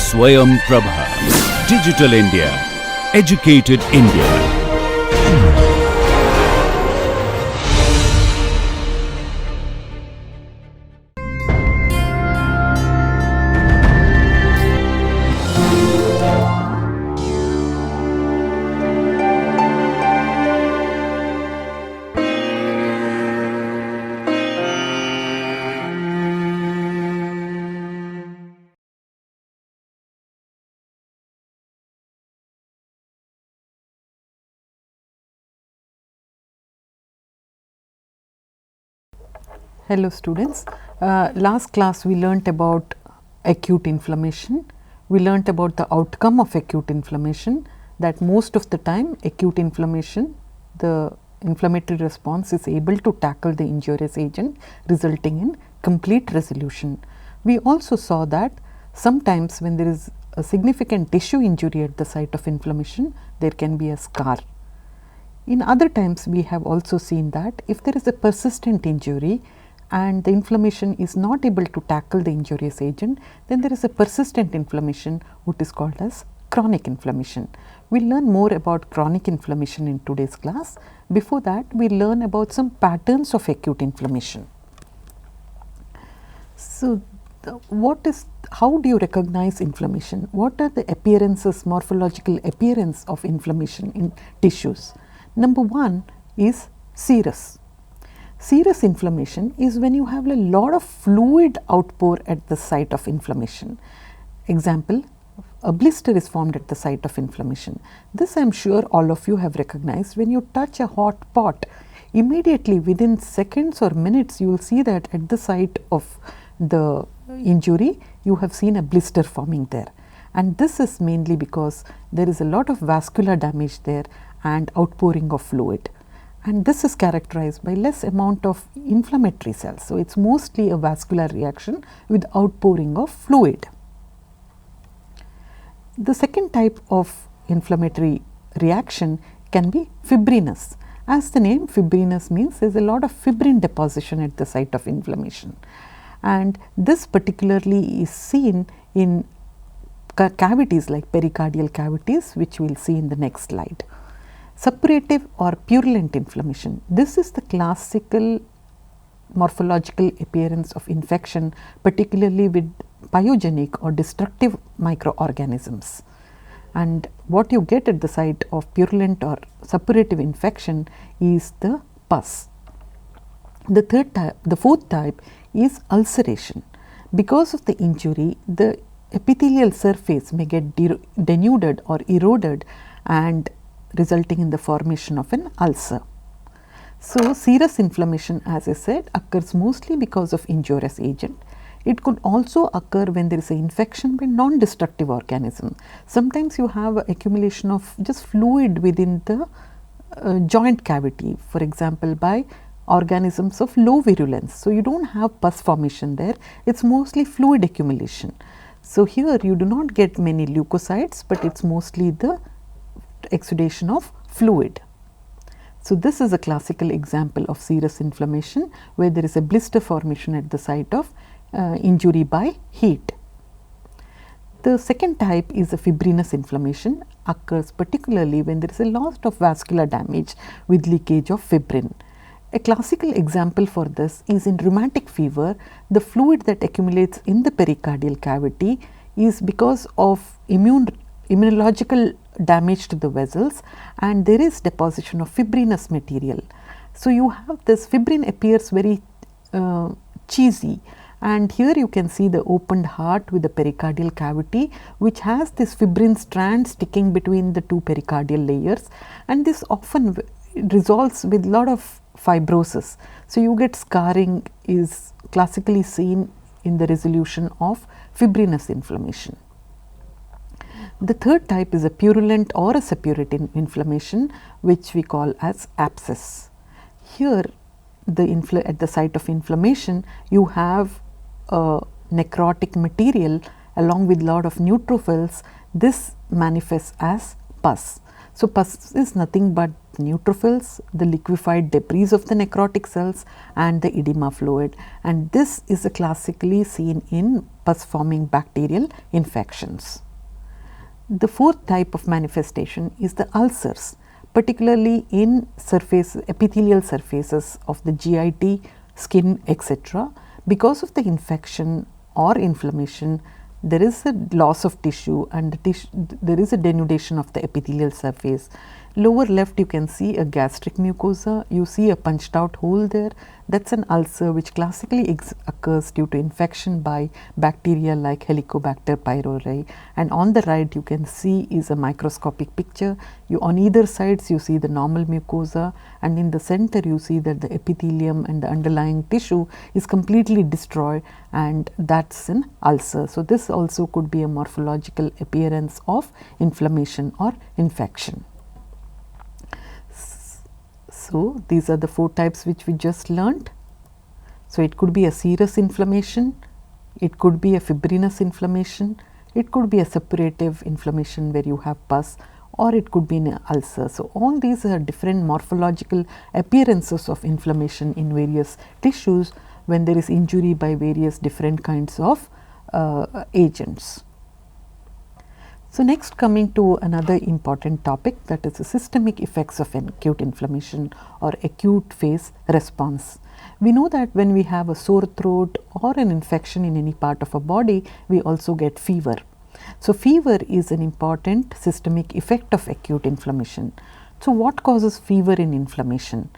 Swayam Prabha. Digital India. Educated India. Hello students, last class we learnt about acute inflammation. We learnt about the outcome of acute inflammation, that most of the time acute inflammation, the inflammatory response is able to tackle the injurious agent, resulting in complete resolution. We also saw that sometimes when there is a significant tissue injury at the site of inflammation, there can be a scar. In other times we have also seen that if there is a persistent injury and the inflammation is not able to tackle the injurious agent, then there is a persistent inflammation which is called as chronic inflammation. We will learn more about chronic inflammation in today's class. Before that, we learn about some patterns of acute inflammation. So, how do you recognize inflammation? What are the appearances, morphological appearance of inflammation in tissues? Number one is serous. Serous inflammation is when you have a lot of fluid outpour at the site of inflammation. Example, a blister is formed at the site of inflammation. This I am sure all of you have recognized. When you touch a hot pot, immediately within seconds or minutes you will see that at the site of the injury you have seen a blister forming there. And this is mainly because there is a lot of vascular damage there and outpouring of fluid. And this is characterized by less amount of inflammatory cells. So, it is mostly a vascular reaction with outpouring of fluid. The second type of inflammatory reaction can be fibrinous. As the name fibrinous means, there is a lot of fibrin deposition at the site of inflammation. And this particularly is seen in cavities like pericardial cavities, which we will see in the next slide. Suppurative or purulent inflammation. This is the classical morphological appearance of infection, particularly with pyogenic or destructive microorganisms. And what you get at the site of purulent or suppurative infection is the pus. The fourth type is ulceration. Because of the injury, the epithelial surface may get denuded or eroded and resulting in the formation of an ulcer. So, serous inflammation, as I said, occurs mostly because of injurious agent. It could also occur when there is an infection by non-destructive organism. Sometimes you have accumulation of just fluid within the joint cavity, for example, by organisms of low virulence. So, you do not have pus formation there, it is mostly fluid accumulation. So, here you do not get many leukocytes, but it is mostly the exudation of fluid. So, this is a classical example of serous inflammation where there is a blister formation at the site of injury by heat. The second type is a fibrinous inflammation, occurs particularly when there is a lot of vascular damage with leakage of fibrin. A classical example for this is in rheumatic fever. The fluid that accumulates in the pericardial cavity is because of immunological damage to the vessels, and there is deposition of fibrinous material. So, you have this fibrin appears very cheesy, and here you can see the opened heart with the pericardial cavity, which has this fibrin strand sticking between the two pericardial layers, and this often resolves with lot of fibrosis. So, you get scarring is classically seen in the resolution of fibrinous inflammation. The third type is a purulent or a suppurative inflammation, which we call as abscess. Here at the site of inflammation you have necrotic material along with lot of neutrophils. This manifests as pus. So, pus is nothing but neutrophils, the liquefied debris of the necrotic cells and the edema fluid, and this is classically seen in pus forming bacterial infections. The fourth type of manifestation is the ulcers, particularly in epithelial surfaces of the GIT, skin, etc. Because of the infection or inflammation, there is a loss of tissue and there is a denudation of the epithelial surface. Lower left you can see a gastric mucosa, you see a punched out hole there, that is an ulcer which classically occurs due to infection by bacteria like Helicobacter pylori, and on the right you can see is a microscopic picture. On either sides you see the normal mucosa, and in the center you see that the epithelium and the underlying tissue is completely destroyed, and that is an ulcer. So, this also could be a morphological appearance of inflammation or infection. So, these are the four types which we just learnt. So, it could be a serous inflammation, it could be a fibrinous inflammation, it could be a suppurative inflammation where you have pus, or it could be an ulcer. So, all these are different morphological appearances of inflammation in various tissues when there is injury by various different kinds of agents. So, next coming to another important topic, that is the systemic effects of acute inflammation or acute phase response. We know that when we have a sore throat or an infection in any part of our body, we also get fever. So, fever is an important systemic effect of acute inflammation. So, what causes fever in inflammation?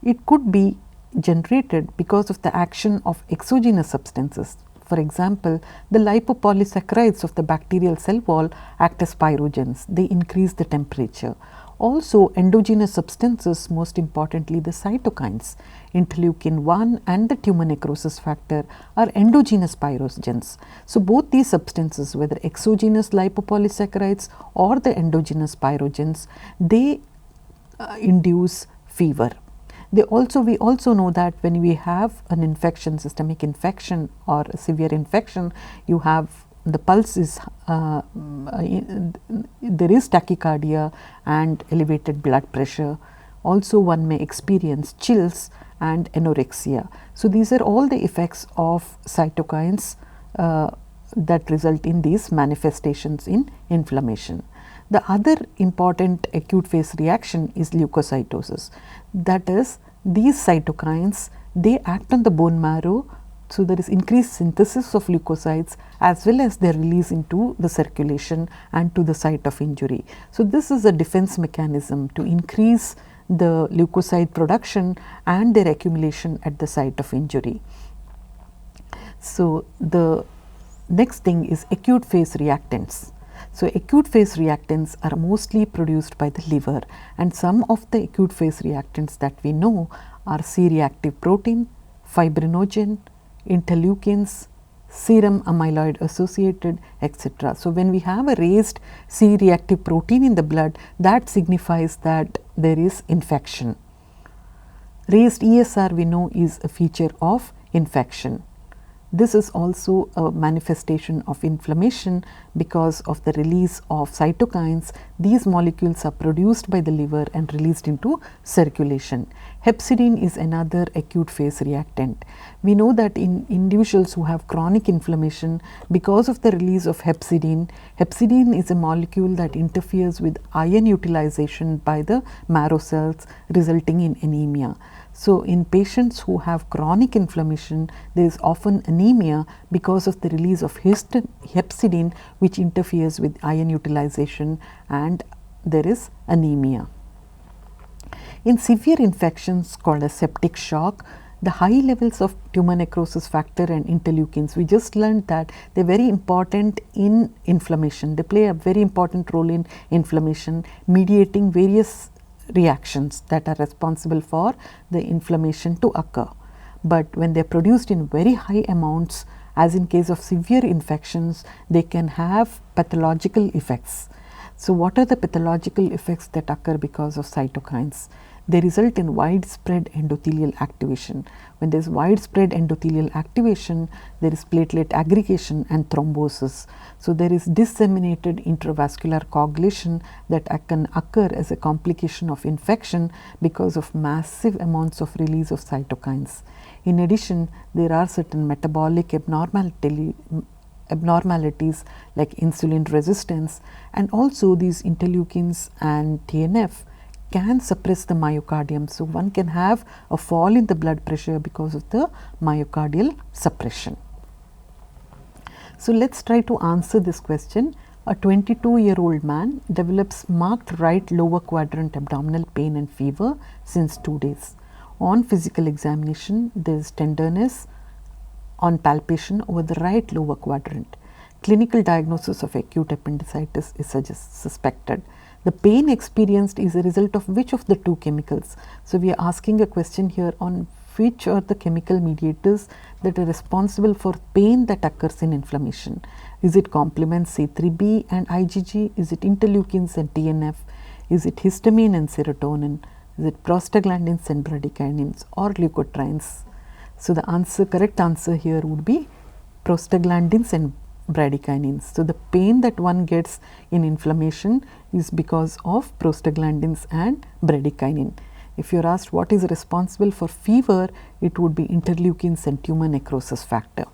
It could be generated because of the action of exogenous substances. For example, the lipopolysaccharides of the bacterial cell wall act as pyrogens, they increase the temperature. Also, endogenous substances, most importantly the cytokines, interleukin 1 and the tumor necrosis factor are endogenous pyrogens. So, both these substances, whether exogenous lipopolysaccharides or the endogenous pyrogens, they induce fever. We also know that when we have an infection, systemic infection or a severe infection, you have the pulse is there is tachycardia and elevated blood pressure. Also, one may experience chills and anorexia. So, these are all the effects of cytokines that result in these manifestations in inflammation. The other important acute phase reaction is leukocytosis. That is, these cytokines, they act on the bone marrow. So, there is increased synthesis of leukocytes as well as their release into the circulation and to the site of injury. So, this is a defense mechanism to increase the leukocyte production and their accumulation at the site of injury. So, the next thing is acute phase reactants. So, acute phase reactants are mostly produced by the liver, and some of the acute phase reactants that we know are C-reactive protein, fibrinogen, interleukins, serum amyloid associated, etc. So, when we have a raised C-reactive protein in the blood, that signifies that there is infection. Raised ESR we know is a feature of infection. This is also a manifestation of inflammation because of the release of cytokines. These molecules are produced by the liver and released into circulation. Hepcidin is another acute phase reactant. We know that in individuals who have chronic inflammation, because of the release of hepcidin, hepcidin is a molecule that interferes with iron utilization by the marrow cells, resulting in anemia. So, in patients who have chronic inflammation, there is often anemia because of the release of hepcidin, which interferes with iron utilization, and there is anemia. In severe infections called as septic shock, the high levels of tumor necrosis factor and interleukins, we just learned that they are very important in inflammation. They play a very important role in inflammation, mediating various reactions that are responsible for the inflammation to occur. But when they are produced in very high amounts, as in case of severe infections, they can have pathological effects. So, what are the pathological effects that occur because of cytokines? they result in widespread endothelial activation. When there is widespread endothelial activation, there is platelet aggregation and thrombosis. So, there is disseminated intravascular coagulation that can occur as a complication of infection because of massive amounts of release of cytokines. In addition, there are certain metabolic abnormalities like insulin resistance, and also these interleukins and TNF can suppress the myocardium. So, one can have a fall in the blood pressure because of the myocardial suppression. So, let us try to answer this question. A 22-year-old man develops marked right lower quadrant abdominal pain and fever since 2 days. On physical examination, there is tenderness on palpation over the right lower quadrant. Clinical diagnosis of acute appendicitis is suspected. The pain experienced is a result of which of the two chemicals? So, we are asking a question here on which are the chemical mediators that are responsible for pain that occurs in inflammation. Is it complement C3b and IgG? Is it interleukins and TNF? Is it histamine and serotonin? Is it prostaglandins and bradykinins or leukotrienes? So, the correct answer here would be prostaglandins and bradykinins. So, the pain that one gets in inflammation is because of prostaglandins and bradykinin. If you are asked what is responsible for fever, it would be interleukins and tumor necrosis factor.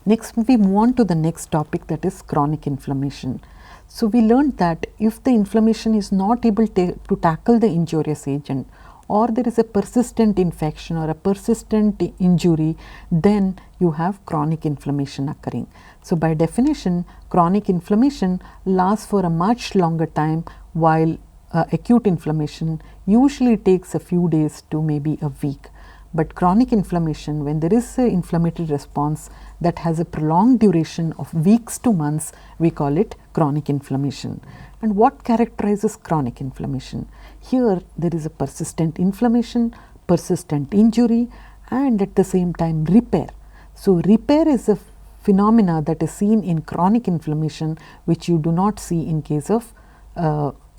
Next, we move on to the next topic, that is chronic inflammation. So, we learned that if the inflammation is not able to tackle the injurious agent, or there is a persistent infection or a persistent injury, then you have chronic inflammation occurring. So, by definition, chronic inflammation lasts for a much longer time, while acute inflammation usually takes a few days to maybe a week. But chronic inflammation, when there is an inflammatory response that has a prolonged duration of weeks to months, we call it chronic inflammation. And what characterizes chronic inflammation? Here there is a persistent inflammation, persistent injury, and at the same time repair. So, repair is a phenomena that is seen in chronic inflammation, which you do not see in case of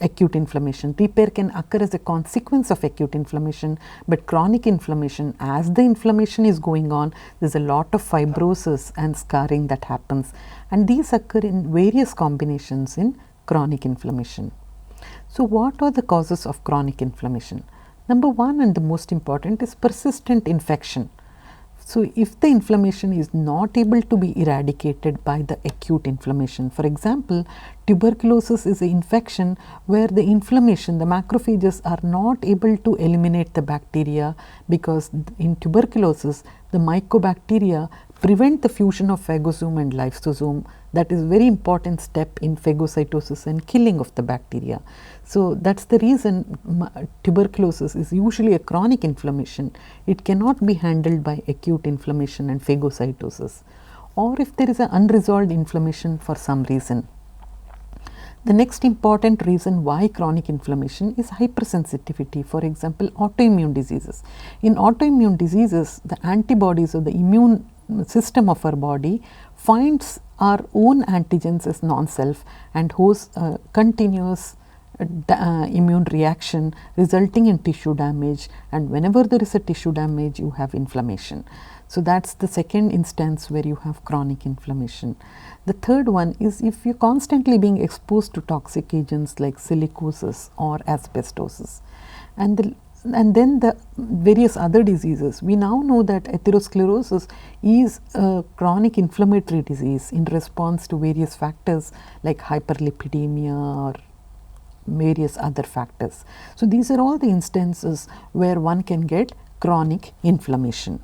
acute inflammation. Repair can occur as a consequence of acute inflammation, but chronic inflammation, as the inflammation is going on, there is a lot of fibrosis and scarring that happens, and these occur in various combinations in chronic inflammation. So, what are the causes of chronic inflammation? Number one, and the most important, is persistent infection. So, if the inflammation is not able to be eradicated by the acute inflammation, for example, tuberculosis is an infection where the inflammation, the macrophages are not able to eliminate the bacteria, because in tuberculosis the mycobacteria prevent the fusion of phagosome and lysosome. That is very important step in phagocytosis and killing of the bacteria. So, that is the reason tuberculosis is usually a chronic inflammation. It cannot be handled by acute inflammation and phagocytosis, or if there is an unresolved inflammation for some reason. The next important reason why chronic inflammation is hypersensitivity, for example, autoimmune diseases. In autoimmune diseases, the antibodies or the immune system of our body finds our own antigens as non-self and hosts a continuous immune reaction resulting in tissue damage, and whenever there is a tissue damage, you have inflammation. So, that is the second instance where you have chronic inflammation. The third one is if you are constantly being exposed to toxic agents like silicosis or asbestosis. And then the various other diseases. We now know that atherosclerosis is a chronic inflammatory disease in response to various factors like hyperlipidemia or various other factors. So, these are all the instances where one can get chronic inflammation.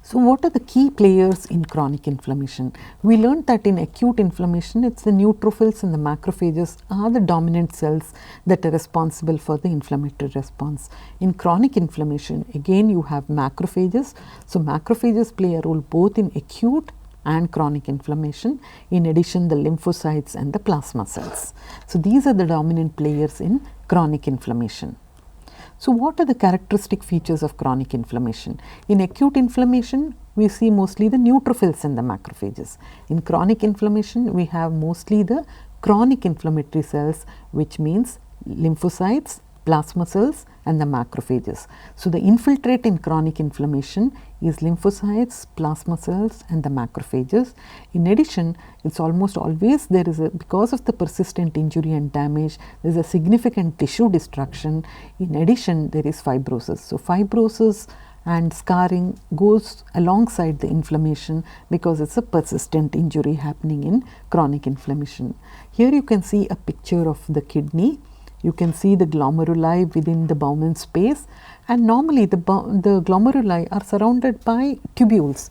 So, what are the key players in chronic inflammation? We learned that in acute inflammation, it is the neutrophils and the macrophages are the dominant cells that are responsible for the inflammatory response. In chronic inflammation, again you have macrophages. So, macrophages play a role both in acute and chronic inflammation. In addition, the lymphocytes and the plasma cells. So, these are the dominant players in chronic inflammation. So, what are the characteristic features of chronic inflammation? In acute inflammation, we see mostly the neutrophils and the macrophages. In chronic inflammation, we have mostly the chronic inflammatory cells, which means lymphocytes, plasma cells and the macrophages. So, the infiltrate in chronic inflammation is lymphocytes, plasma cells and the macrophages. In addition, it is almost always there is a, because of the persistent injury and damage, there is a significant tissue destruction. In addition, there is fibrosis. So, fibrosis and scarring goes alongside the inflammation because it is a persistent injury happening in chronic inflammation. Here you can see a picture of the kidney. You can see the glomeruli within the Bowman space, and normally the glomeruli are surrounded by tubules.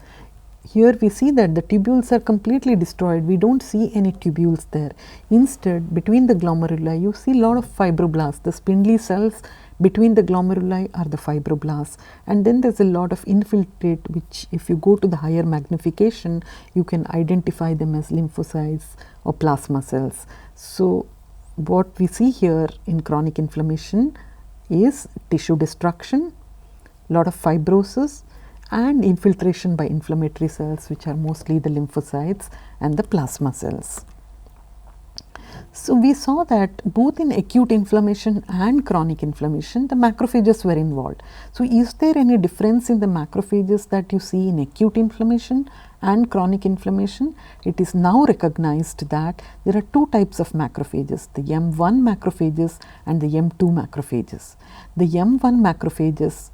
Here we see that the tubules are completely destroyed. We do not see any tubules there. Instead, between the glomeruli you see a lot of fibroblasts. The spindly cells between the glomeruli are the fibroblasts, and then there is a lot of infiltrate, which if you go to the higher magnification you can identify them as lymphocytes or plasma cells. So, what we see here in chronic inflammation is tissue destruction, lot of fibrosis and infiltration by inflammatory cells, which are mostly the lymphocytes and the plasma cells. So, we saw that both in acute inflammation and chronic inflammation the macrophages were involved. So, is there any difference in the macrophages that you see in acute inflammation and chronic inflammation? It is now recognized that there are two types of macrophages, the M1 macrophages and the M2 macrophages. The M1 macrophages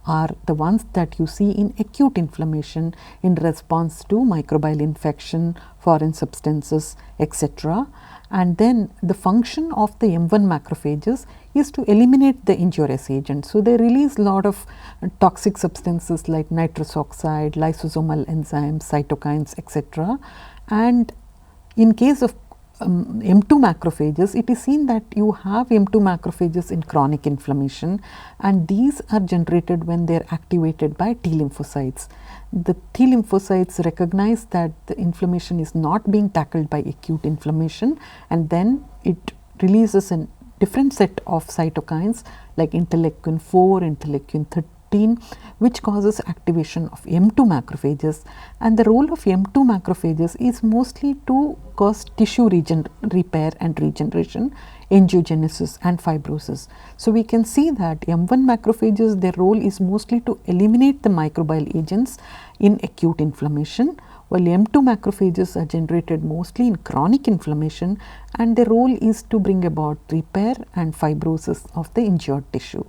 are the ones that you see in acute inflammation in response to microbial infection, foreign substances, etc. And then the function of the M1 macrophages is to eliminate the injurious agent. So, they release a lot of toxic substances like nitrous oxide, lysosomal enzymes, cytokines, etc. And in case of M2 macrophages, it is seen that you have M2 macrophages in chronic inflammation, and these are generated when they are activated by T lymphocytes. The T lymphocytes recognize that the inflammation is not being tackled by acute inflammation, and then it releases a different set of cytokines like interleukin 4, interleukin 13, which causes activation of M2 macrophages. And the role of M2 macrophages is mostly to cause tissue repair and regeneration, angiogenesis and fibrosis. So, we can see that M1 macrophages, their role is mostly to eliminate the microbial agents in acute inflammation, while M2 macrophages are generated mostly in chronic inflammation, and their role is to bring about repair and fibrosis of the injured tissue.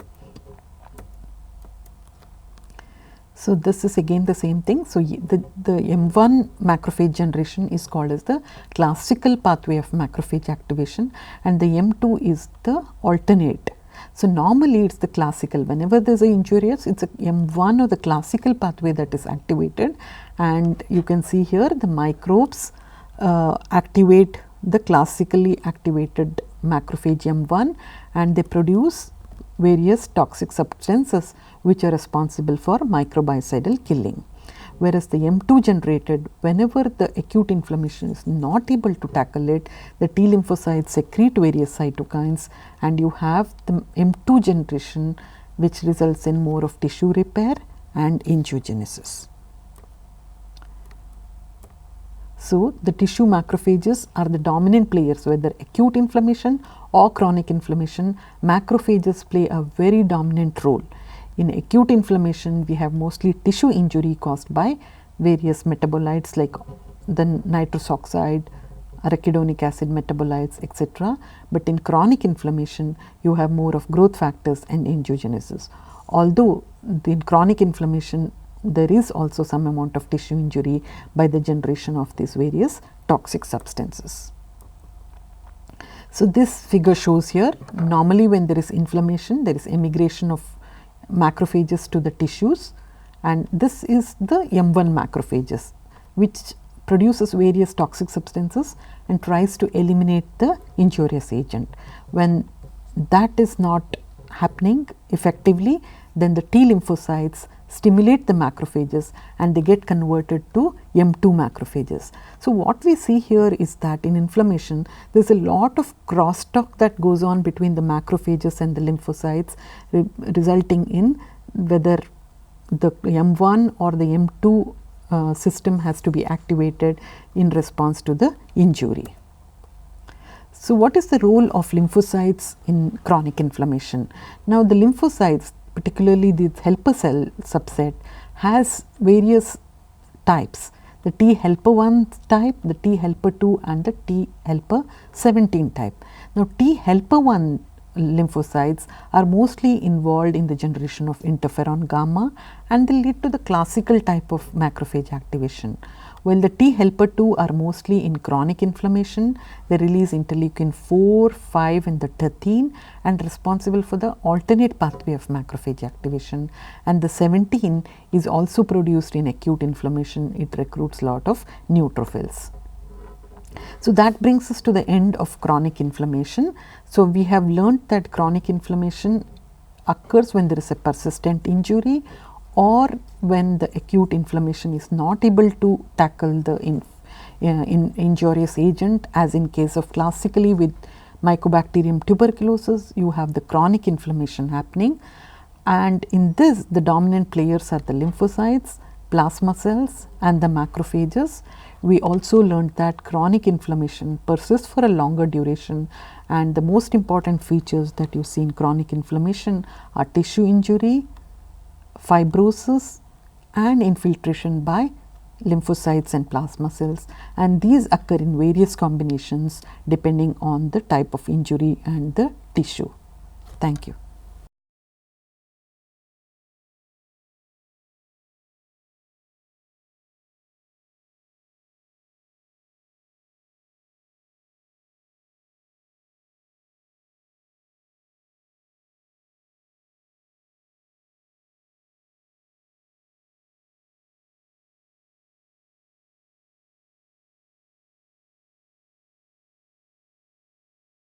So, this is again the same thing. So, the M1 macrophage generation is called as the classical pathway of macrophage activation, and the M2 is the alternate. So, normally it is the classical. Whenever there is a injurious, it is a M1 or the classical pathway that is activated, and you can see here the microbes activate the classically activated macrophage M1, and they produce various toxic substances which are responsible for microbicidal killing. Whereas the M2 generated, whenever the acute inflammation is not able to tackle it, the T lymphocytes secrete various cytokines, and you have the M2 generation, which results in more of tissue repair and angiogenesis. So, the tissue macrophages are the dominant players, whether acute inflammation or chronic inflammation. Macrophages play a very dominant role. In acute inflammation, we have mostly tissue injury caused by various metabolites like the nitrous oxide, arachidonic acid metabolites, etc. But in chronic inflammation, you have more of growth factors and angiogenesis. Although in chronic inflammation, there is also some amount of tissue injury by the generation of these various toxic substances. So, this figure shows here, normally when there is inflammation, there is emigration of macrophages to the tissues, and this is the M1 macrophages, which produces various toxic substances and tries to eliminate the injurious agent. When that is not happening effectively, then the T lymphocytes stimulate the macrophages and they get converted to M2 macrophages. So, what we see here is that in inflammation, there is a lot of crosstalk that goes on between the macrophages and the lymphocytes, resulting in whether the M1 or the M2 system has to be activated in response to the injury. So, what is the role of lymphocytes in chronic inflammation? Now, the lymphocytes, particularly the helper cell subset, has various types: the T helper 1 type, the T helper 2 and the T helper 17 type. Now, T helper 1 lymphocytes are mostly involved in the generation of interferon gamma, and they lead to the classical type of macrophage activation. While the T helper 2 are mostly in chronic inflammation, they release interleukin 4, 5 and the 13 and responsible for the alternate pathway of macrophage activation, and the 17 is also produced in acute inflammation. It recruits lot of neutrophils. So, that brings us to the end of chronic inflammation. So, we have learnt that chronic inflammation occurs when there is a persistent injury or when the acute inflammation is not able to tackle the injurious agent, as in case of classically with Mycobacterium tuberculosis, you have the chronic inflammation happening, and in this the dominant players are the lymphocytes, plasma cells and the macrophages. We also learned that chronic inflammation persists for a longer duration, and the most important features that you see in chronic inflammation are tissue injury, fibrosis and infiltration by lymphocytes and plasma cells, and these occur in various combinations depending on the type of injury and the tissue. Thank you.